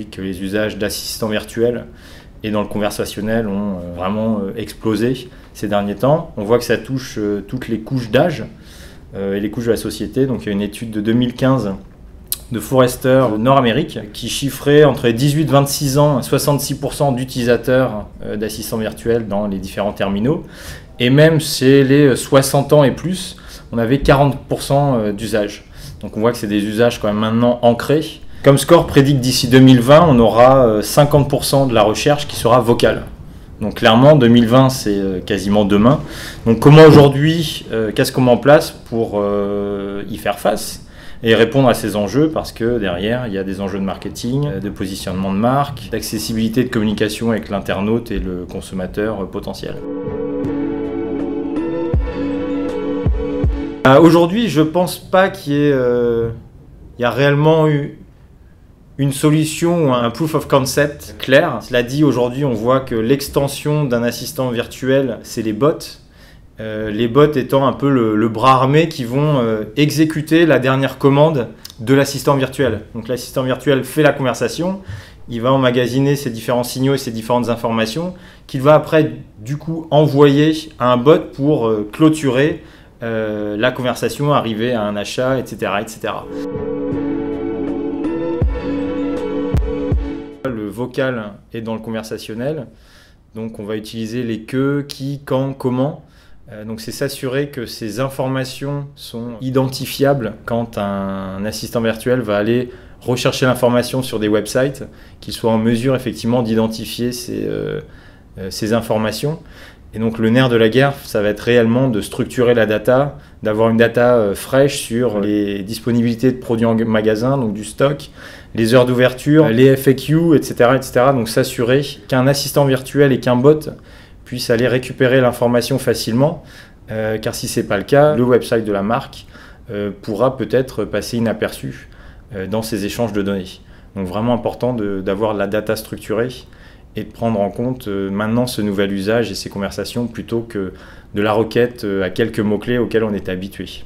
aujourd'hui que les usages d'assistants virtuels et dans le conversationnel ont vraiment explosé ces derniers temps. On voit que ça touche toutes les couches d'âge et les couches de la société. Donc il y a une étude de 2015 de Forrester Nord-Amérique qui chiffrait entre les 18-26 ans 66% d'utilisateurs d'assistants virtuels dans les différents terminaux. Et même chez les 60 ans et plus, on avait 40% d'usage. Donc on voit que c'est des usages quand même maintenant ancrés. Comscore prédit que d'ici 2020, on aura 50% de la recherche qui sera vocale. Donc clairement, 2020, c'est quasiment demain. Donc comment aujourd'hui, qu'est-ce qu'on met en place pour y faire face et répondre à ces enjeux, parce que derrière, il y a des enjeux de marketing, de positionnement de marque, d'accessibilité de communication avec l'internaute et le consommateur potentiel. Aujourd'hui, je ne pense pas qu'il y a réellement eu une solution ou un proof of concept clair. Cela dit, aujourd'hui, on voit que l'extension d'un assistant virtuel, c'est les bots. Les bots étant un peu le bras armé qui vont exécuter la dernière commande de l'assistant virtuel. Donc l'assistant virtuel fait la conversation, il va emmagasiner ses différents signaux et ses différentes informations qu'il va après du coup envoyer à un bot pour clôturer la conversation, arriver à un achat, etc., etc. Le vocal est dans le conversationnel, donc on va utiliser les que, qui, quand, comment. Donc c'est s'assurer que ces informations sont identifiables quand un assistant virtuel va aller rechercher l'information sur des websites, qu'il soit en mesure effectivement d'identifier ces informations. Et donc le nerf de la guerre, ça va être réellement de structurer la data, d'avoir une data fraîche sur les disponibilités de produits en magasin, donc du stock, les heures d'ouverture, les FAQ, etc., etc. Donc s'assurer qu'un assistant virtuel et qu'un bot puisse aller récupérer l'information facilement, car si ce n'est pas le cas, le website de la marque pourra peut-être passer inaperçu dans ces échanges de données. Donc vraiment important d'avoir la data structurée et de prendre en compte maintenant ce nouvel usage et ces conversations plutôt que de la requête à quelques mots-clés auxquels on est habitué.